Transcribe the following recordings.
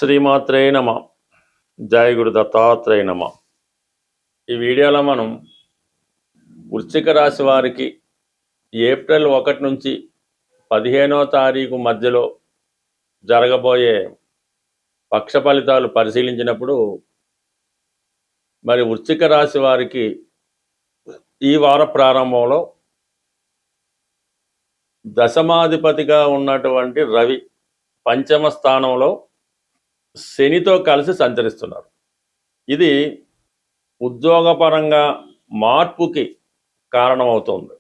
శ్రీమాత్రే నమ. జయ గురు దత్తాత్రేయ నమ. ఈ వీడియోలో మనం వృశ్చిక రాశి వారికి ఏప్రిల్ 1 నుంచి 15వ తారీఖు మధ్యలో జరగబోయే పక్ష ఫలితాలు పరిశీలించినప్పుడు మరి వృశ్చిక రాశి వారికి ఈ వార ప్రారంభంలో దశమాధిపతిగా ఉన్నటువంటి రవి పంచమ స్థానంలో శనితో కలిసి సంచరిస్తున్నారు. ఇది ఉద్యోగపరంగా మార్పుకి కారణమవుతుంది.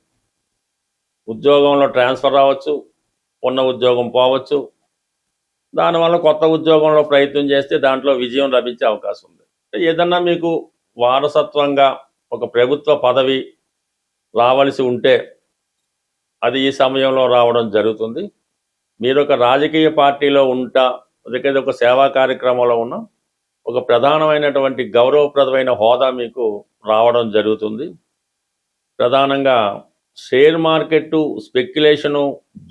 ఉద్యోగంలో ట్రాన్స్ఫర్ రావచ్చు, ఉన్న ఉద్యోగం పోవచ్చు, దానివల్ల కొత్త ఉద్యోగంలో ప్రయత్నం చేస్తే దాంట్లో విజయం లభించే అవకాశం ఉంది. ఏదన్నా మీకు వారసత్వంగా ఒక ప్రభుత్వ పదవి రావలసి ఉంటే అది ఈ సమయంలో రావడం జరుగుతుంది. మీరు ఒక రాజకీయ పార్టీలో ఉంటా, లేకపోతే ఒక సేవా కార్యక్రమంలో ఉన్న ఒక ప్రధానమైనటువంటి గౌరవప్రదమైన హోదా మీకు రావడం జరుగుతుంది. ప్రధానంగా షేర్ మార్కెట్, స్పెక్యులేషను,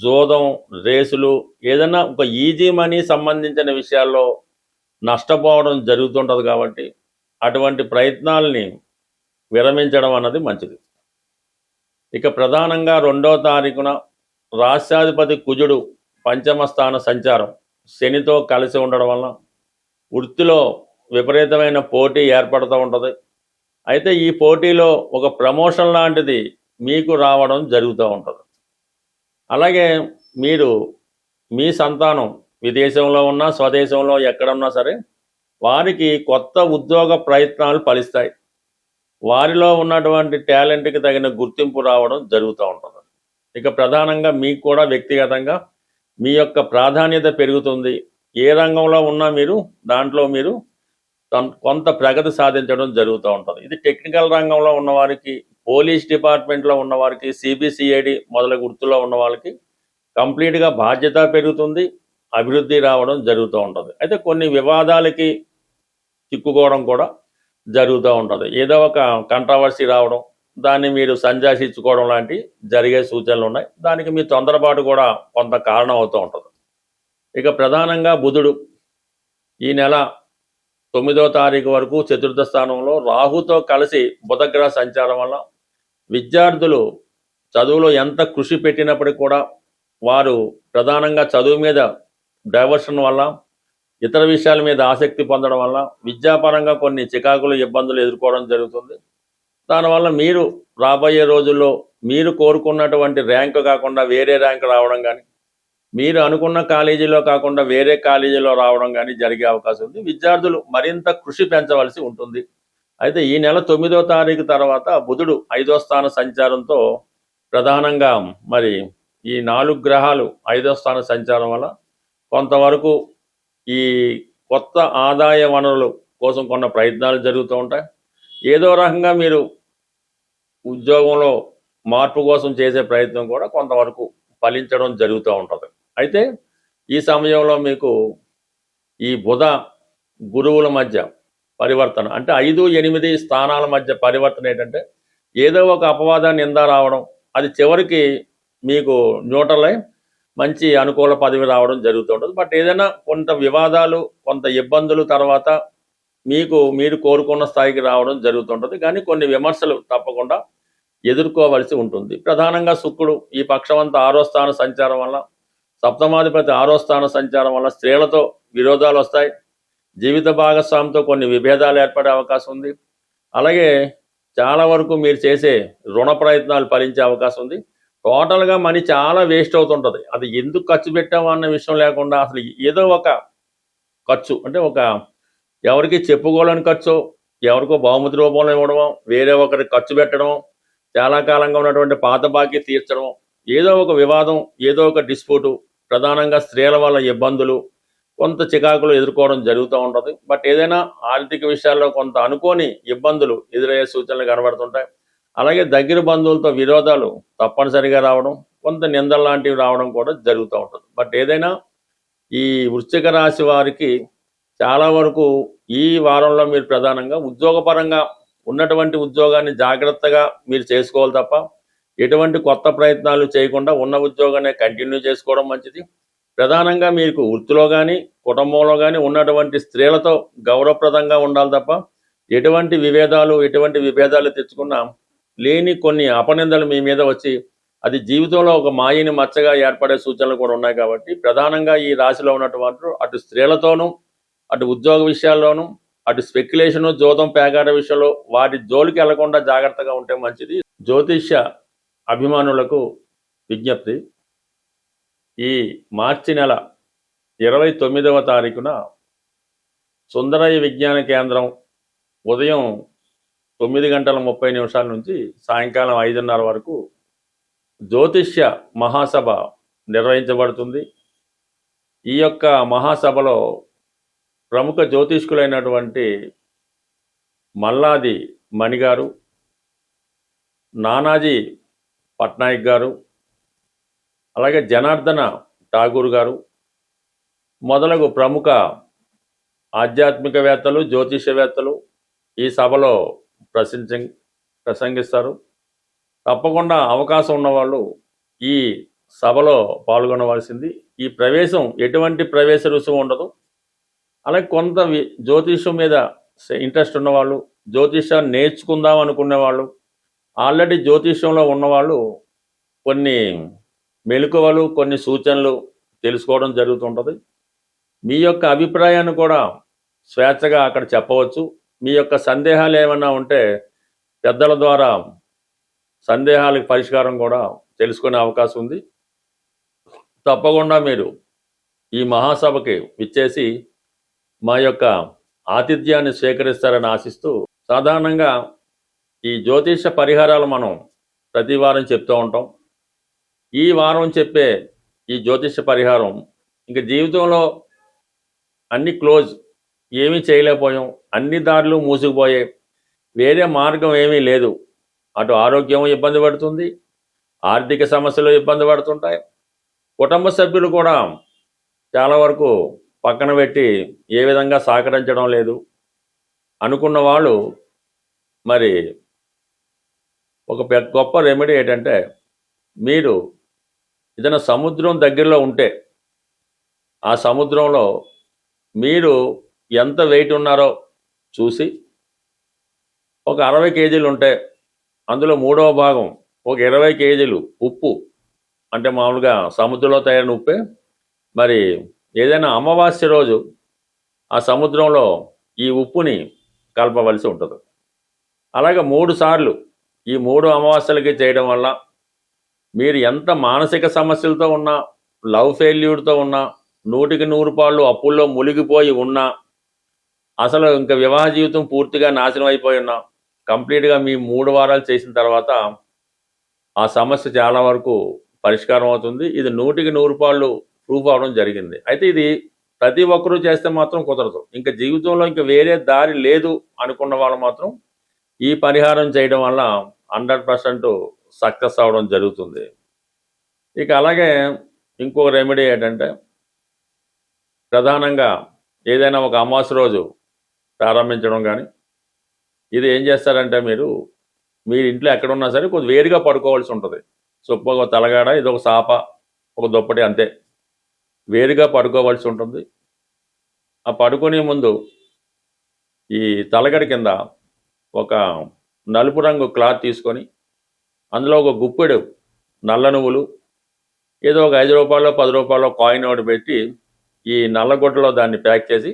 జోదం, రేసులు, ఏదైనా ఒక ఈజీ మనీ సంబంధించిన విషయాల్లో నష్టపోవడం జరుగుతుంటుంది. కాబట్టి అటువంటి ప్రయత్నాలని విరమించడం అన్నది మంచిది. ఇక ప్రధానంగా 2వ తారీఖున రాష్ట్రాధిపతి కుజుడు పంచమ స్థాన సంచారం శనితో కలిసి ఉండడం వలన వృత్తిలో విపరీతమైన పోటీ ఏర్పడుతూ ఉంటుంది. అయితే ఈ పోటీలో ఒక ప్రమోషన్ లాంటిది మీకు రావడం జరుగుతూ ఉంటుంది. అలాగే మీరు మీ సంతానం విదేశంలో ఉన్నా, స్వదేశంలో ఎక్కడున్నా సరే వారికి కొత్త ఉద్యోగ ప్రయత్నాలు ఫలిస్తాయి. వారిలో ఉన్నటువంటి టాలెంట్కి తగిన గుర్తింపు రావడం జరుగుతూ ఉంటుంది. ఇక ప్రధానంగా మీకు కూడా వ్యక్తిగతంగా మీ యొక్క ప్రాధాన్యత పెరుగుతుంది. ఏ రంగంలో ఉన్నా మీరు దాంట్లో మీరు కొంత ప్రగతి సాధించడం జరుగుతూ ఉంటుంది. ఇది టెక్నికల్ రంగంలో ఉన్నవారికి, పోలీస్ డిపార్ట్మెంట్లో ఉన్నవారికి, సిబిసిఐడి మొదలగు వృత్తిలో ఉన్న వాళ్ళకి కంప్లీట్గా బాధ్యత పెరుగుతుంది, అభివృద్ధి రావడం జరుగుతూ ఉంటుంది. అయితే కొన్ని వివాదాలకి చిక్కుకోవడం కూడా జరుగుతూ ఉంటుంది. ఏదో ఒక కంట్రవర్సీ రావడం, దాన్ని మీరు సంజాషించుకోవడం లాంటి జరిగే సూచనలు ఉన్నాయి. దానికి మీ తొందరపాటు కూడా కొంత కారణం అవుతూ ఉంటుంది. ఇక ప్రధానంగా బుధుడు ఈ నెల 9వ తారీఖు వరకు చతుర్థ స్థానంలో రాహుతో కలిసి బుధగ్రహ సంచారం వల్ల విద్యార్థులు చదువులో ఎంత కృషి పెట్టినప్పటికీ కూడా వారు ప్రధానంగా చదువు మీద డైవర్షన్ వల్ల, ఇతర విషయాల మీద ఆసక్తి పొందడం వల్ల విద్యాపరంగా కొన్ని చికాకులు, ఇబ్బందులు ఎదుర్కోవడం జరుగుతుంది. దానివల్ల మీరు రాబోయే రోజుల్లో మీరు కోరుకున్నటువంటి ర్యాంకు కాకుండా వేరే ర్యాంకు రావడం కానీ, మీరు అనుకున్న కాలేజీలో కాకుండా వేరే కాలేజీలో రావడం కానీ జరిగే అవకాశం ఉంది. విద్యార్థులు మరింత కృషి పెంచవలసి ఉంటుంది. అయితే ఈ నెల 9వ తారీఖు తర్వాత బుధుడు 5వ స్థాన సంచారంతో ప్రధానంగా మరి ఈ 4 గ్రహాలు 5వ స్థాన సంచారం వల్ల కొంతవరకు ఈ కొత్త ఆదాయ వనరుల కోసం కొన్న ప్రయత్నాలు జరుగుతూ ఉంటాయి. ఏదో రకంగా మీరు ఉద్యోగంలో మార్పు కోసం చేసే ప్రయత్నం కూడా కొంతవరకు ఫలించడం జరుగుతూ ఉంటుంది. అయితే ఈ సమయంలో మీకు ఈ బుధ గురువుల మధ్య పరివర్తన, అంటే 5, 8 స్థానాల మధ్య పరివర్తన ఏంటంటే ఏదో ఒక అపవాద నింద రావడం, అది చివరికి మీకు న్యూట్రల్ అయి మంచి అనుకూల పదవి రావడం జరుగుతూ ఉంటుంది. బట్ ఏదైనా కొంత వివాదాలు, కొంత ఇబ్బందులు తర్వాత మీరు కోరుకున్న స్థాయికి రావడం జరుగుతుంటుంది. కానీ కొన్ని విమర్శలు తప్పకుండా ఎదుర్కోవలసి ఉంటుంది. ప్రధానంగా శుక్రుడు ఈ పక్షమంతా 6వ స్థాన సంచారం వల్ల, సప్తమాధిపతి 6వ స్థాన సంచారం వల్ల స్త్రీలతో విరోధాలు వస్తాయి. జీవిత భాగస్వామితో కొన్ని విభేదాలు ఏర్పడే అవకాశం ఉంది. అలాగే చాలా వరకు మీరు చేసే రుణ ప్రయత్నాలు ఫలించే అవకాశం ఉంది. టోటల్గా మనీ చాలా వేస్ట్ అవుతుంటుంది. అది ఎందుకు ఖర్చు పెట్టామో అన్న విషయం లేకుండా అసలు ఏదో ఒక ఖర్చు, అంటే ఒక ఎవరికి చెప్పుకోలేని ఖర్చు, ఎవరికో బహుమతి రూపంలో ఇవ్వడమో, వేరే ఒకరికి ఖర్చు పెట్టడం, చాలా కాలంగా ఉన్నటువంటి పాత బాకీ తీర్చడం, ఏదో ఒక వివాదం, ఏదో ఒక డిస్ప్యూటు, ప్రధానంగా స్త్రీల వల్ల ఇబ్బందులు, కొంత చికాకులు ఎదుర్కోవడం జరుగుతూ ఉంటుంది. బట్ ఏదైనా ఆర్థిక విషయాల్లో కొంత అనుకోని ఇబ్బందులు ఎదురయ్యే సూచనలు కనబడుతుంటాయి. అలాగే దగ్గర బంధువులతో విరోధాలు తప్పనిసరిగా రావడం, కొంత నిందలు లాంటివి రావడం కూడా జరుగుతూ ఉంటుంది. బట్ ఏదైనా ఈ వృశ్చిక రాశి వారికి చాలా వరకు ఈ వారంలో మీరు ప్రధానంగా ఉద్యోగపరంగా ఉన్నటువంటి ఉద్యోగాన్ని జాగ్రత్తగా మీరు చేసుకోవాలి తప్ప ఎటువంటి కొత్త ప్రయత్నాలు చేయకుండా ఉన్న ఉద్యోగాన్ని కంటిన్యూ చేసుకోవడం మంచిది. ప్రధానంగా మీకు వృత్తిలో కానీ కుటుంబంలో కానీ ఉన్నటువంటి స్త్రీలతో గౌరవప్రదంగా ఉండాలి తప్ప ఎటువంటి విభేదాలు తెచ్చుకున్నా లేని కొన్ని అపనిందలు మీ మీద వచ్చి అది జీవితంలో ఒక మాయని మచ్చగా ఏర్పడే సూచనలు కూడా ఉన్నాయి. కాబట్టి ప్రధానంగా ఈ రాశిలో ఉన్నటువంటి అటు స్త్రీలతోనూ అటు ఉద్యోగ విషయాల్లోనూ అటు స్పెక్యులేషను జోదం పేకాట విషయంలో వాటి జోలికి వెళ్లకుండా జాగ్రత్తగా ఉంటే మంచిది. జ్యోతిష్య అభిమానులకు విజ్ఞప్తి, ఈ మార్చి నెల 29వ తారీఖున సుందరయ్య విజ్ఞాన కేంద్రం ఉదయం 9:30 నుంచి సాయంకాలం 5:30 వరకు జ్యోతిష్య మహాసభ నిర్వహించబడుతుంది. ఈ యొక్క మహాసభలో ప్రముఖ జ్యోతిష్కులైనటువంటి మల్లాది మణిగారు, నానాజీ పట్నాయక్ గారు, అలాగే జనార్దన ఠాగూర్ గారు మొదలగు ప్రముఖ ఆధ్యాత్మికవేత్తలు, జ్యోతిష్యవేత్తలు ఈ సభలో ప్రసంగిస్తారు. తప్పకుండా అవకాశం ఉన్నవాళ్ళు ఈ సభలో పాల్గొనవలసింది. ఈ ప్రవేశం ఎటువంటి ప్రవేశ రుసుము ఉండదు. అలాగే కొంత జ్యోతిష్యం మీద ఇంట్రెస్ట్ ఉన్నవాళ్ళు, జ్యోతిష్యాన్ని నేర్చుకుందాం అనుకునే వాళ్ళు, ఆల్రెడీ జ్యోతిష్యంలో ఉన్నవాళ్ళు కొన్ని మెలకువలు, కొన్ని సూచనలు తెలుసుకోవడం జరుగుతుంటుంది. మీ యొక్క అభిప్రాయాన్ని కూడా స్వేచ్ఛగా అక్కడ చెప్పవచ్చు. మీ యొక్క సందేహాలు ఏమైనా ఉంటే పెద్దల ద్వారా సందేహాలకు పరిష్కారం కూడా తెలుసుకునే అవకాశం ఉంది. తప్పకుండా మీరు ఈ మహాసభకి విచ్చేసి మా యొక్క ఆతిథ్యాన్ని స్వీకరిస్తారని ఆశిస్తూ, సాధారణంగా ఈ జ్యోతిష పరిహారాలు మనం ప్రతి వారం చెప్తూ ఉంటాం. ఈ వారం చెప్పే ఈ జ్యోతిష పరిహారం ఇంకా జీవితంలో అన్ని క్లోజ్, ఏమీ చేయలేకపోయాం, అన్ని దారులు మూసుకుపోయాయి, వేరే మార్గం ఏమీ లేదు. అటు ఆరోగ్యం ఇబ్బంది పడుతుంది, ఆర్థిక సమస్యలు ఇబ్బంది పడుతుంటాయి, కుటుంబ సభ్యులు కూడా చాలా వరకు పక్కన పెట్టి ఏ విధంగా సహకరించడం లేదు అనుకున్న వాళ్ళు, మరి ఒక గొప్ప రెమెడీ ఏంటంటే, మీరు ఏదైనా సముద్రం దగ్గరలో ఉంటే ఆ సముద్రంలో మీరు ఎంత వెయిట్ ఉన్నారో చూసి ఒక 60 కేజీలు ఉంటే అందులో 3వ భాగం ఒక 20 కేజీలు ఉప్పు, అంటే మామూలుగా సముద్రంలో తయారైన ఉప్పే, మరి ఏదైనా అమావాస్య రోజు ఆ సముద్రంలో ఈ ఉప్పుని కలపవలసి ఉంటుంది. అలాగే 3 సార్లు ఈ 3 అమావాస్యలకి చేయడం వల్ల మీరు ఎంత మానసిక సమస్యలతో ఉన్నా, లవ్ ఫెయిల్యూర్తో ఉన్నా, 100కి 100 పాళ్ళు అప్పుల్లో మునిగిపోయి ఉన్నా, అసలు ఇంకా వివాహ జీవితం పూర్తిగా నాశనం అయిపోయి ఉన్నా, కంప్లీట్గా మీ 3 వారాలు చేసిన తర్వాత ఆ సమస్య చాలా వరకు పరిష్కారం అవుతుంది. ఇది 100కి 100 పాళ్ళు ప్రూఫ్ అవడం జరిగింది. అయితే ఇది ప్రతి ఒక్కరూ చేస్తే మాత్రం కుదరదు. ఇంకా జీవితంలో ఇంకా వేరే దారి లేదు అనుకున్న వాళ్ళు మాత్రం ఈ పరిహారం చేయడం వల్ల 100% సక్సెస్ అవడం జరుగుతుంది. ఇక అలాగే ఇంకొక రెమెడీ ఏంటంటే, ప్రధానంగా ఏదైనా ఒక అమావాస్య రోజు ప్రారంభించడం కానీ, ఇది ఏం చేస్తారంటే, మీరు ఇంట్లో ఎక్కడున్నా సరే కొద్ది వేడిగా పడుకోవాల్సి ఉంటుంది. ఒక తలగాడ, ఇది ఒక సాప, ఒక దుప్పటి, అంతే వేడిగా పడుకోవాల్సి ఉంటుంది. ఆ పడుకునే ముందు ఈ తలగడ కింద ఒక నలుపు రంగు క్లాత్ తీసుకొని అందులో ఒక గుప్పెడు నల్ల నువ్వులు, ఏదో ఒక 5 రూపాయలు 10 రూపాయలు కాయిన్ ఒకటి పెట్టి ఈ నల్లగొడ్డలో దాన్ని ప్యాక్ చేసి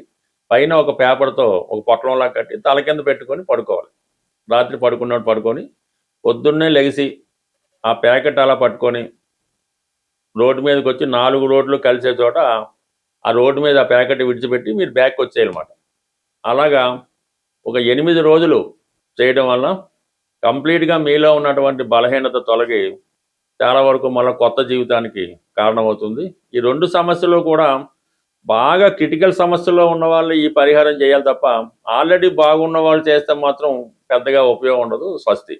పైన ఒక పేపర్తో ఒక పొట్లంలా కట్టి తల కింద పెట్టుకొని పడుకోవాలి. రాత్రి పడుకున్నట్టు పడుకొని పొద్దున్నే లెగిసి ఆ ప్యాకెట్ అలా పట్టుకొని రోడ్డు మీదకి వచ్చి 4 రోడ్లు కలిసే చోట ఆ రోడ్డు మీద ఆ ప్యాకెట్ విడిచిపెట్టి మీరు బ్యాక్ వచ్చేయాలన్నమాట. అలాగా ఒక 8 రోజులు చేయడం వల్ల కంప్లీట్గా మీలో ఉన్నటువంటి బలహీనత తొలగి చాలా వరకు మళ్ళీ కొత్త జీవితానికి కారణమవుతుంది. ఈ 2 సమస్యలు కూడా బాగా క్రిటికల్ సమస్యల్లో ఉన్న వాళ్ళు ఈ పరిహారం చేయాలి తప్ప ఆల్రెడీ బాగున్న వాళ్ళు చేస్తే మాత్రం పెద్దగా ఉపయోగం ఉండదు. స్వస్తి.